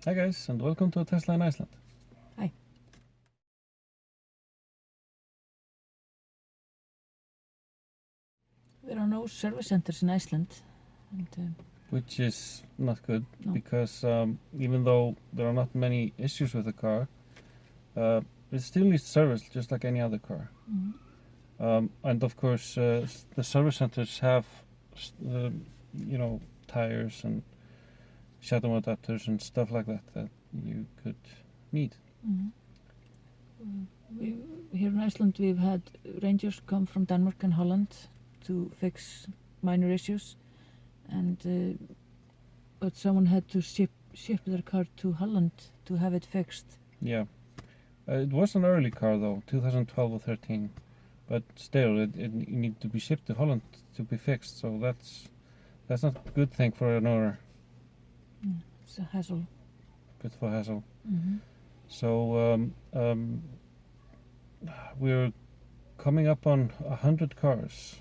Hi guys, and welcome to Tesla in Iceland. Hi. There are no service centers in Iceland. And, Which is not good No. because even though there are not many issues with the car, it still needs service just like any other car. And of course, the service centers have, uh, tires and shadow adapters and stuff like that you could need. Here in Iceland we've had rangers come from Denmark and Holland to fix minor issues, and but someone had to ship their car to Holland to have it fixed. Yeah. It was an early car though, 2012 or 13, but still it needed to be shipped to Holland to be fixed, so that's not a good thing for an owner. It's a hassle. Bit of a hassle. Mm-hmm. So we're coming up on 100 cars,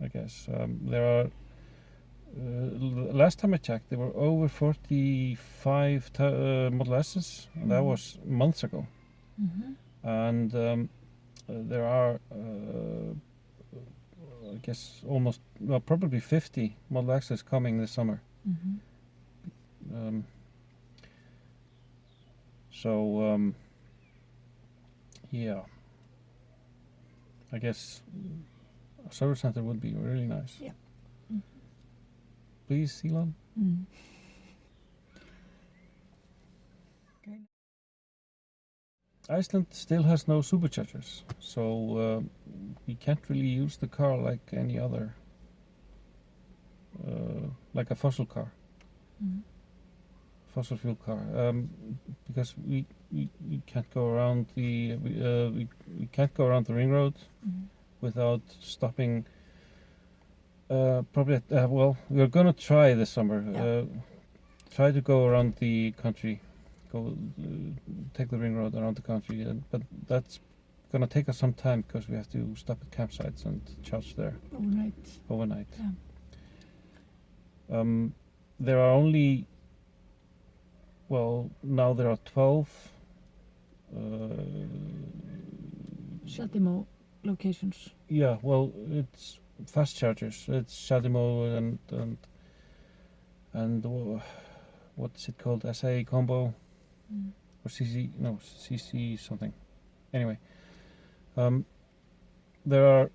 I guess. There are, last time I checked, there were over 45 Model S's, and that was months ago. And there are, I guess, probably 50 Model X's coming this summer. So yeah, I guess a service center would be really nice. Yeah. Please, Elon. Okay. Iceland still has no superchargers, so we can't really use the car like any other, like a fossil car, fossil fuel car, because we can't go around we can't go around the ring road without stopping. Probably, we're gonna try this summer. Yeah. Try to go around the country, take the ring road around the country, but that's gonna take us some time because we have to stop at campsites and charge there overnight. Yeah. There are only, now there are 12 Shadimo locations. yeah, well, it's fast chargers. It's Shadimo and what's it called? SA combo or CC something. Anyway, there are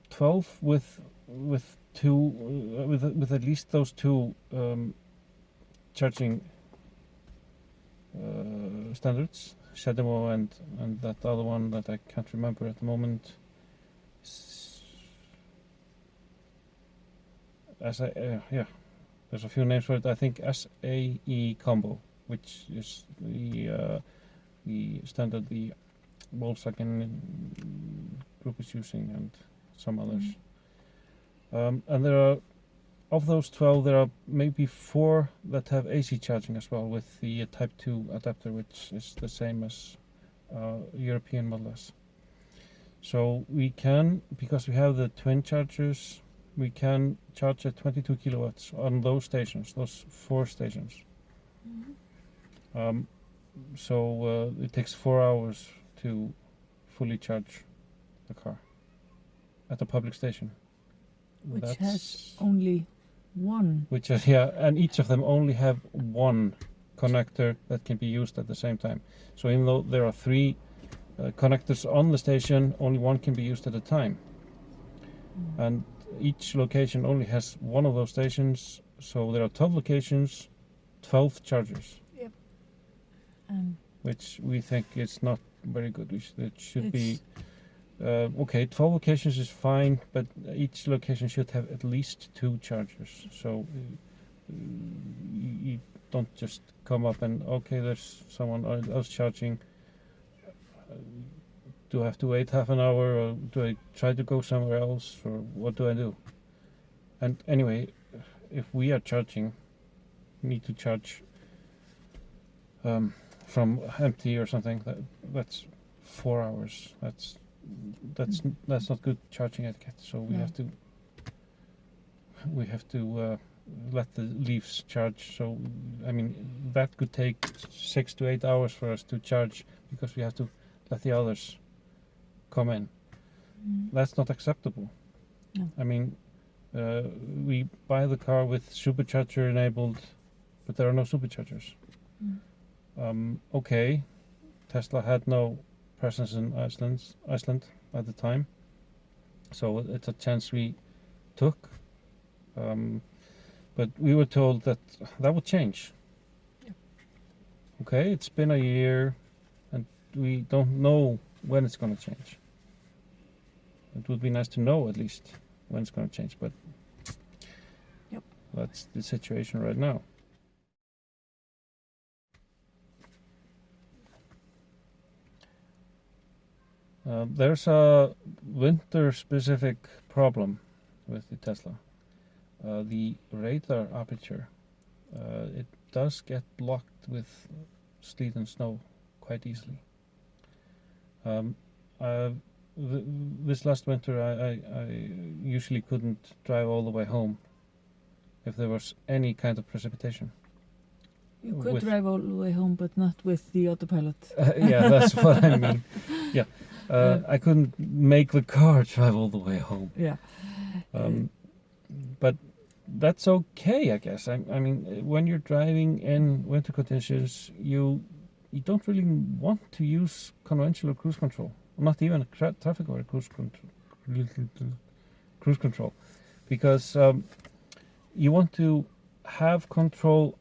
12 with at least those two charging standards, Shadimo and that other one that I can't remember at the moment. There's a few names for it. I think SAE combo, which is the standard the Volkswagen group is using, and some others. And there are, of those 12, there are maybe 4 that have AC charging as well with the Type 2 adapter, which is the same as European Model S. So we can, because we have the twin chargers, we can charge at 22 kilowatts on those stations, those 4 stations. So it takes 4 hours to fully charge the car at a public station. Which has only one. And each of them only have one connector that can be used at the same time. So even though there are 3 connectors on the station, only one can be used at a time. And each location only has one of those stations, so there are 12 locations, 12 chargers. Yep. Which we think is not very good. It should be 12 locations is fine, but each location should have at least 2 chargers. So you don't just come up and there's someone else charging. Do I have to wait half an hour, or do I try to go somewhere else, or what do I do? And anyway, if we are charging, we need to charge from empty or something. That's 4 hours. That's not good charging etiquette. So we have to let the leaves charge. So, I mean, that could take 6 to 8 hours for us to charge because we have to let the others come in. That's not acceptable. No. I mean, we buy the car with supercharger enabled, but there are no superchargers. Okay, Tesla had no presence in Iceland at the time, so it's a chance we took. But we were told that would change. Yeah. Okay, it's been a year, and we don't know when it's going to change. It would be nice to know at least when it's going to change, but yep, that's the situation right now. There's a winter-specific problem with the Tesla. The radar aperture, it does get blocked with sleet and snow quite easily. This last winter I usually couldn't drive all the way home if there was any kind of precipitation. You could drive all the way home, but not with the autopilot. Yeah, that's what I mean. Yeah, I couldn't make the car drive all the way home. Yeah. But that's okay, I guess. I mean, when you're driving in winter conditions, you don't really want to use conventional cruise control, not even traffic-aware cruise control, because you want to have control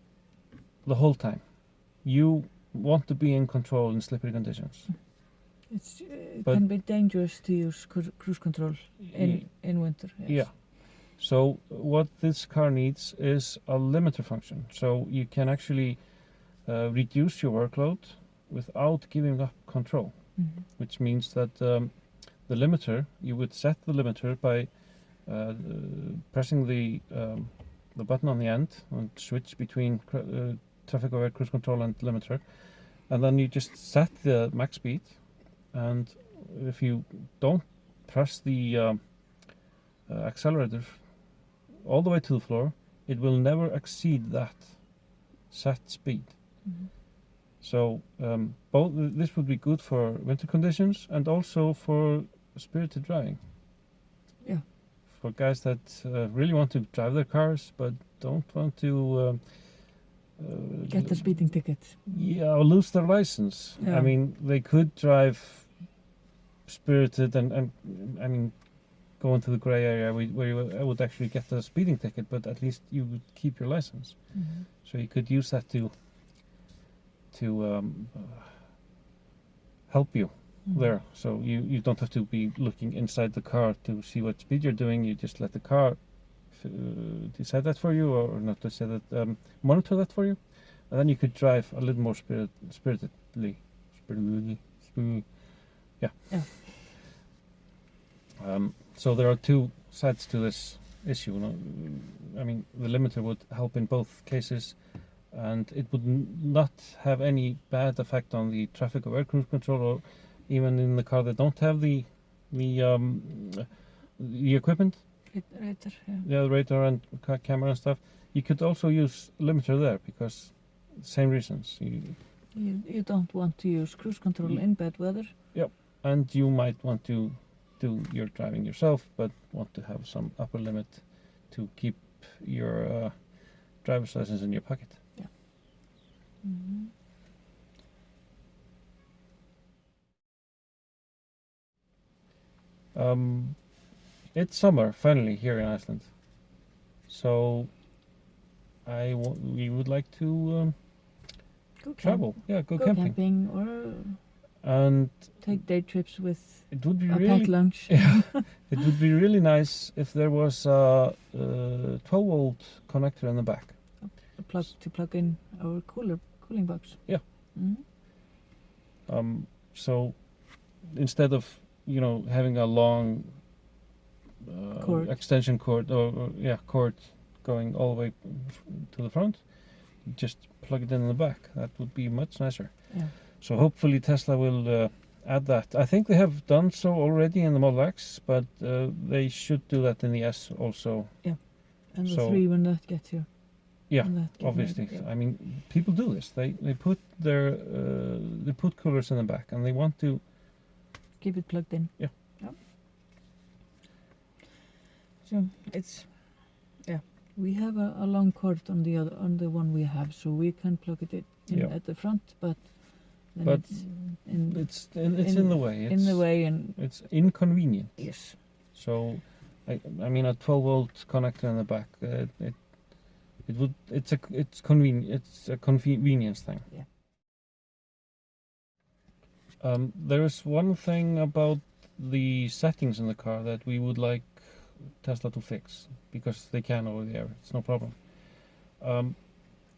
the whole time. You want to be in control in slippery conditions. It can be dangerous to use cruise control in winter. Yes. Yeah. So what this car needs is a limiter function. So you can actually reduce your workload without giving up control, which means that the limiter, you would set the limiter by pressing the button on the end and switch between traffic-aware cruise control and limiter, and then you just set the max speed, and if you don't press the accelerator all the way to the floor, it will never exceed that set speed. So this would be good for winter conditions and also for spirited driving. Yeah. For guys that really want to drive their cars but don't want to get the speeding ticket. Yeah, or lose their license. Yeah. I mean, they could drive spirited and I mean, go into the grey area where you would actually get the speeding ticket, but at least you would keep your license. So you could use that to help you there. So you don't have to be looking inside the car to see what speed you're doing. You just let the car decide that for you, or not decide that, monitor that for you, and then you could drive a little more spiritedly. Yeah. So there are two sides to this issue. I mean, the limiter would help in both cases, and it would not have any bad effect on the traffic-aware cruise control, or even in the car that don't have the equipment. Radar, yeah. Yeah, the radar and camera and stuff. You could also use limiter there because same reasons. You don't want to use cruise control in bad weather. Yep, and you might want to do your driving yourself, but want to have some upper limit to keep your driver's license in your pocket. Yeah. It's summer finally here in Iceland, so we would like to travel. Yeah, go camping or and take day trips with it would be a really packed lunch. Yeah, it would be really nice if there was a 12-volt connector in the back. To plug in our cooling box. Yeah. So instead of having a long extension cord or cord going all the way to the front, you just plug it in the back. That would be much nicer. Yeah. So hopefully Tesla will add that. I think they have done so already in the Model X, but they should do that in the S also. Yeah. And the So- 3 will not get here. Yeah, Will not get obviously. married, yeah. I mean, people do this. They put their they put coolers in the back, and they want to. Keep it plugged in. Yeah. Yep. So it's, yeah, we have a long cord on the one we have, so we can plug it in Yeah. at the front, but then But it's in It's in the way. in the way, and It's inconvenient. yes, So, I mean, a 12-volt connector in the back. It's convenient. It's a convenience thing. Yeah. There is one thing about the settings in the car that we would like Tesla to fix, because they can over the air. It's no problem.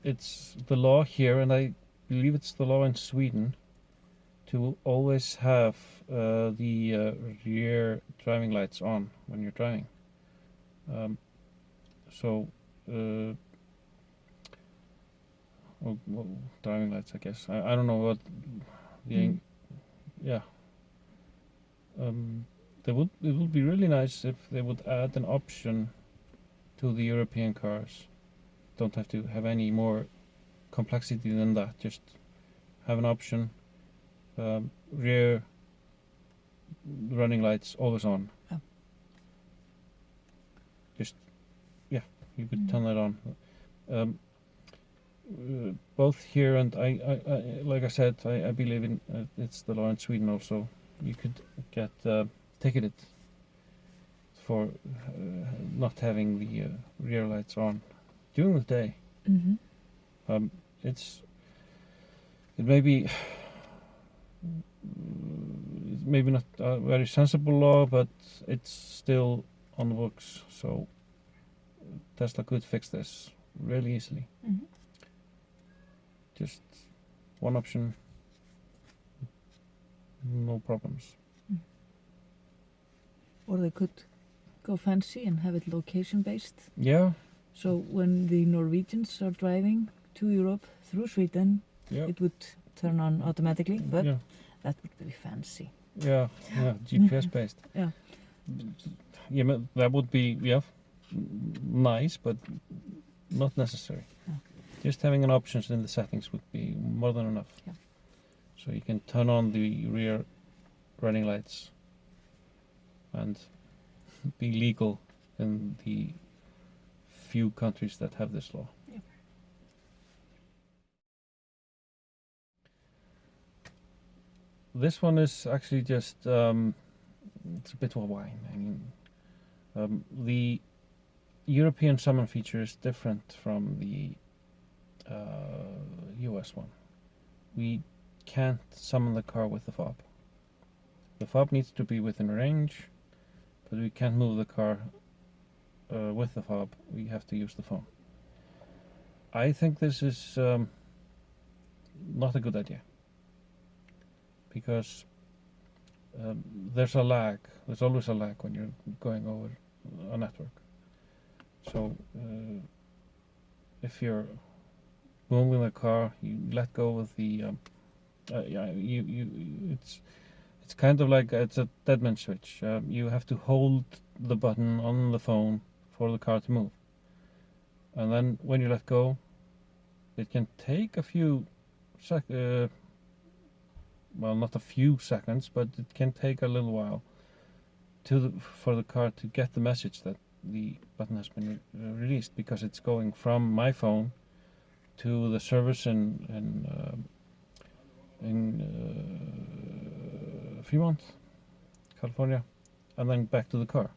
It's the law here, and I believe it's the law in Sweden, to always have the rear driving lights on when you're driving. Well, driving lights, I guess. I don't know what the yeah. It would be really nice if they would add an option to the European cars. Don't have to have any more complexity than that. Just have an option. Rear running lights always on. Oh. Just, yeah, you could turn that on. Both here and I like I said, I believe in it's the law in Sweden also. You could get ticketed for not having the rear lights on during the day. Mm-hmm. It may be maybe not a very sensible law, but it's still on the books, so Tesla could fix this really easily. Mm-hmm. Just one option, no problems. Or they could go fancy and have it location based. Yeah, So when the Norwegians are driving to Europe through Sweden, yeah, it would turn on automatically, but yeah, that would be fancy. yeah, GPS based. Yeah. Yeah, but that would be nice, but not necessary. Yeah. Just having an option in the settings would be more than enough. Yeah. So you can turn on the rear running lights and be legal in the few countries that have this law. Yeah. This one is actually just it's a bit of a whine. I mean, the European summon feature is different from the US one. We can't summon the car with the fob. The fob needs to be within range, but we can't move the car with the fob. We have to use the phone. I think this is not a good idea, because there's a lag. There's always a lag when you're going over a network. So if you're moving the car, you let go of the it's kind of like it's a deadman switch. You have to hold the button on the phone for the car to move, and then when you let go, it can take a few well, not a few seconds, but it can take a little while for the car to get the message that the button has been released, because it's going from my phone to the service in Fremont, California, and then back to the car.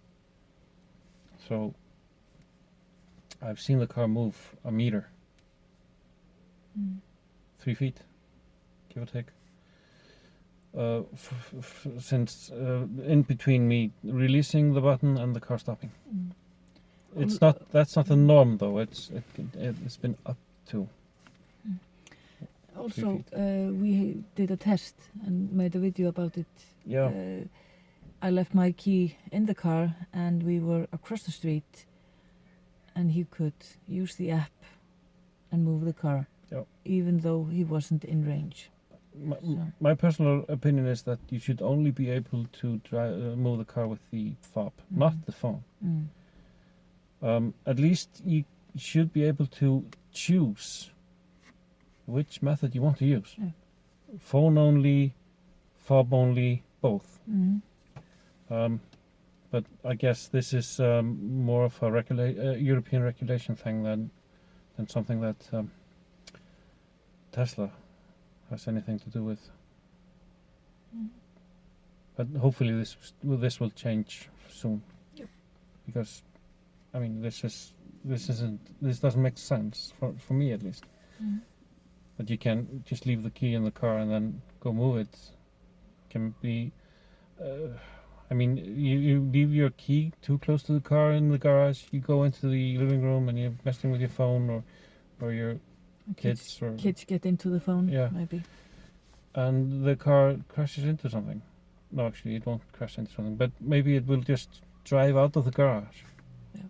So I've seen the car move a meter, 3 feet, give or take. Since in between me releasing the button and the car stopping. It's not. That's not the norm, though. It's been up to. Also, we did a test and made a video about it. Yeah. I left my key in the car, and we were across the street, and he could use the app and move the car, even though he wasn't in range. My personal opinion is that you should only be able to move the car with the fob, not the phone. At least you should be able to choose which method you want to use. Yeah. Phone only, fob only, both. But I guess this is more of a European regulation thing than something that Tesla has anything to do with. But hopefully this will change soon. Yep. Because I mean this doesn't make sense for me at least. But you can just leave the key in the car and then go move it. Can be I mean, you leave your key too close to the car in the garage, you go into the living room and you're messing with your phone or your kids get into the phone, yeah, maybe. And the car crashes into something. No, actually it won't crash into something, but maybe it will just drive out of the garage. Yeah.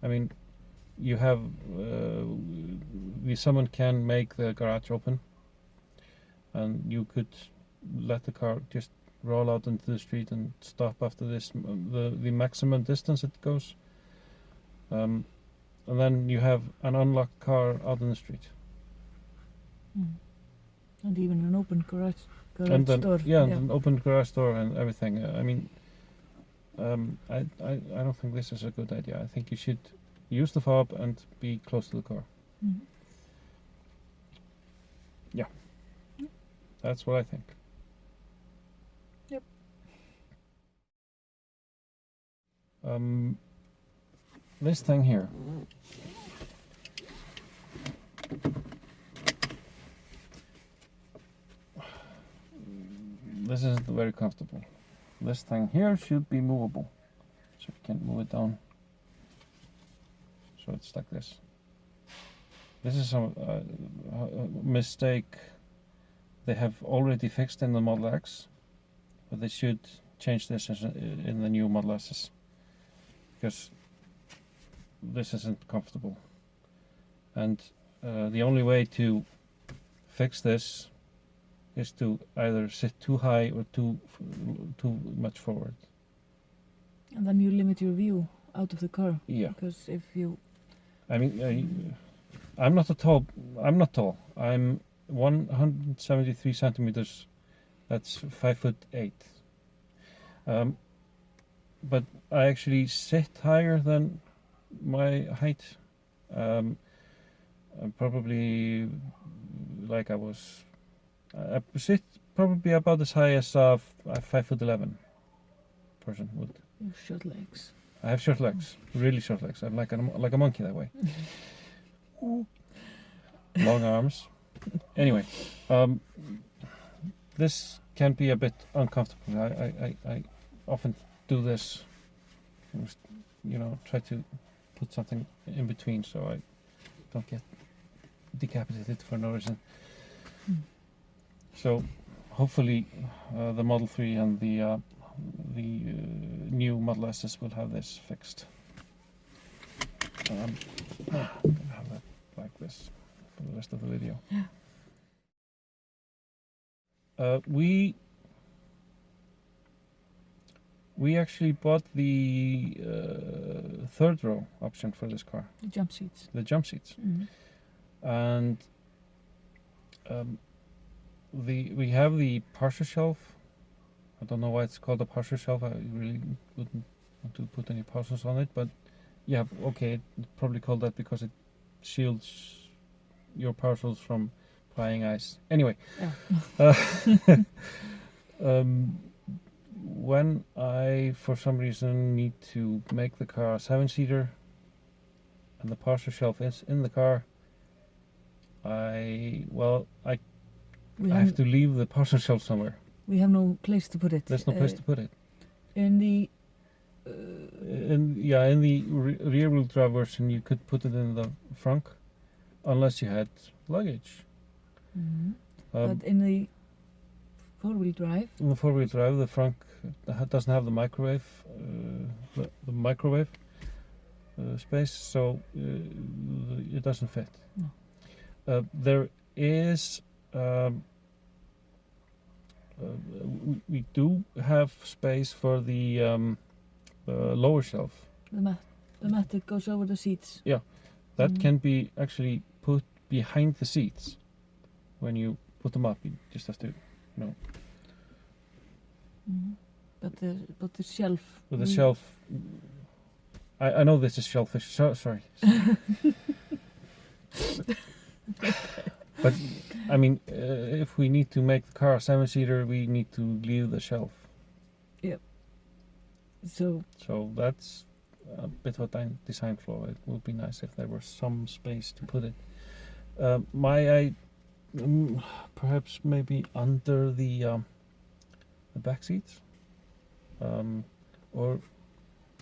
I mean, you have someone can make the garage open and you could let the car just roll out into the street and stop after the maximum distance it goes, and then you have an unlocked car out in the street. And even an open garage And then, door. yeah, an open garage door and everything. I mean, I don't think this is a good idea. I think you should use the fob and be close to the car. Yeah, that's what I think. Yep. This thing here. This isn't very comfortable. This thing here should be movable. So you can move it down. So it's like this. This is a mistake they have already fixed in the Model X, but they should change this in the new Model S's, because this isn't comfortable. And the only way to fix this is to either sit too high or too much forward. And then you limit your view out of the car. Yeah. Because if you... I mean, I'm not tall. I'm 173 centimeters. That's 5'8". But I actually sit higher than my height. I'm probably like I sit probably about as high as a 5'11" person would. You have short legs. I have short legs, really short legs. I'm like a monkey that way. Long arms. Anyway, this can be a bit uncomfortable. I often do this, try to put something in between so I don't get decapitated for no reason. So hopefully the Model 3 and the new Model S's will have this fixed. I'm gonna have that like this for the rest of the video. Yeah. We actually bought the third row option for this car. The jump seats. The jump seats. And we have the partial shelf. I don't know why it's called a partial shelf. I really wouldn't want to put any parcels on it, but yeah, okay, it's probably called that because it shields your parcels from flying ice. Anyway, when I, for some reason, need to make the car a 7-seater and the partial shelf is in the car, I have to leave the partial shelf somewhere. We have no place to put it. There's no place to put it. In the in the rear-wheel drive version, you could put it in the frunk, unless you had luggage. But in the four-wheel drive. In the four-wheel drive, the frunk doesn't have the microwave, space, so it doesn't fit. No. There is. We do have space for the lower shelf. The mat that goes over the seats. that Mm. can be actually put behind the seats. When you put them up, you just have to Mm. But the shelf. with the shelf. I know this is shellfish. Sorry. But I mean, if we need to make the car a 7-seater, we need to leave the shelf. So So that's a bit of a design flaw. It would be nice if there was some space to put it. Perhaps maybe under the back seats, or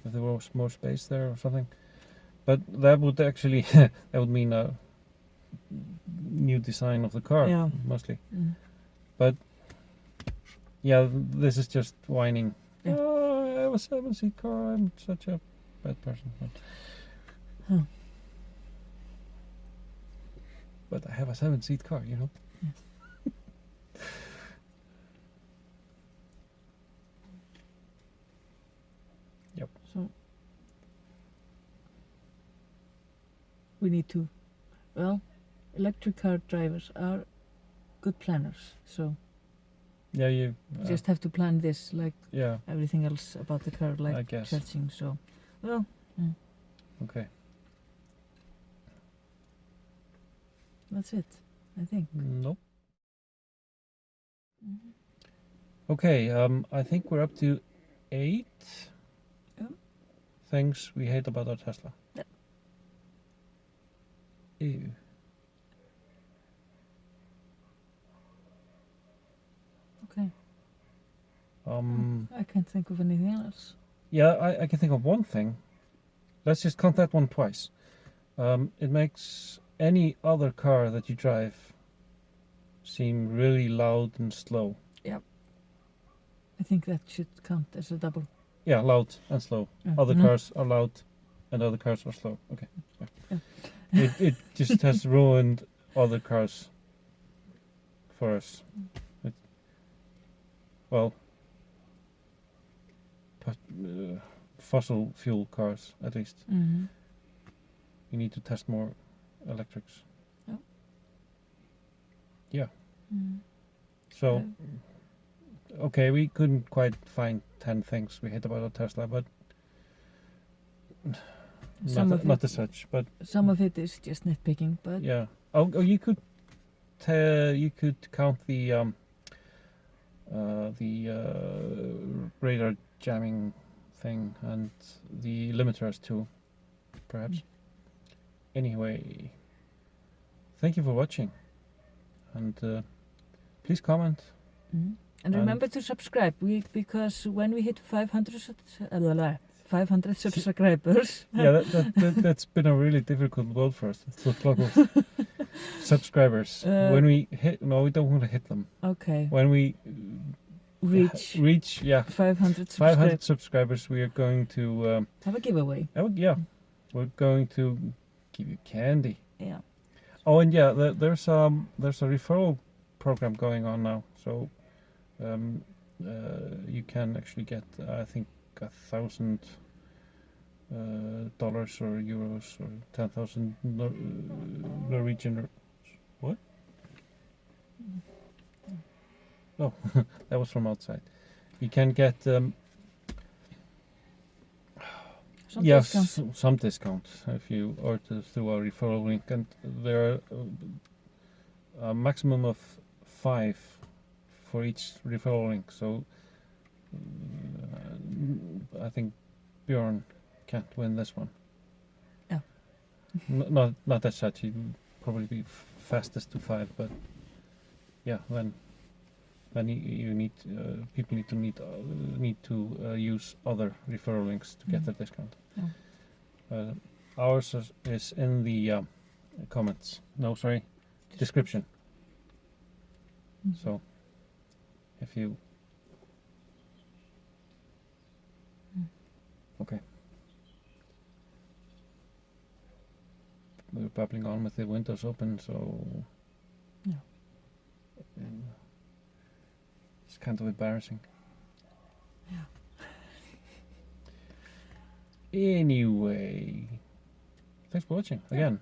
if there was more space there or something. But that would actually that would mean a new design of the car, Yeah. mostly. mm. Yeah, this is just whining. Yeah. Oh, I have a 7-seat car. I'm such a bad person. Huh. But I have a 7-seat car, you know. Yes. Yep. So we need to. Well, electric car drivers are good planners. So Yeah, you you just have to plan this like yeah. everything else about the car, I like guess. charging. So, well, Okay. that's it. I think. Nope. Mhm. Okay. I think we're up to 8 Yeah. things we hate about our Tesla. Yeah. Ew. Okay. I can't think of anything else. Yeah, I can think of one thing. Let's just count that one twice. It makes any other car that you drive seem really loud and slow. I think that should count as a double. Yeah, loud and slow. Yeah. Other Mhm. cars are loud and other cars are slow. Okay. Yeah. It just has ruined other cars for us. Fossil fuel cars, at least. Mm-hmm. You need to test more electrics. Mm. So, okay, we couldn't quite find 10 things we hate about a Tesla, but not as such. But some of it is just nitpicking, but yeah. Oh, you could count the radar jamming thing and the limiters too, perhaps. Anyway, thank you for watching, and please comment. Mhm. And remember to subscribe. Because when we hit 500 subscribers, Yeah, that's been a really difficult word for us. It's subscribers. When we hit, no, we don't want to hit them. okay, When we reach yeah 500 subscribers, we are going to have a giveaway. we're going to give you candy. Yeah. Oh, and yeah, there's a referral program going on now, so you can actually get I think $1,000 or euros or 10,000 Norwegian. What? No, that was from outside. You can get Some discount. some discount if you order through our referral link, and there are a maximum of 5 for each referral link. So I think Bjorn can't win this one. Yeah. Not as such. He'd probably be fastest to 5, but yeah, then you need people need to use other referral links to get the discount. Yeah. Ours is in the comments. No, sorry, description. So if you okay, we're babbling on with the windows open, so Yeah. It's kind of embarrassing. Yeah. Anyway, thanks for watching again.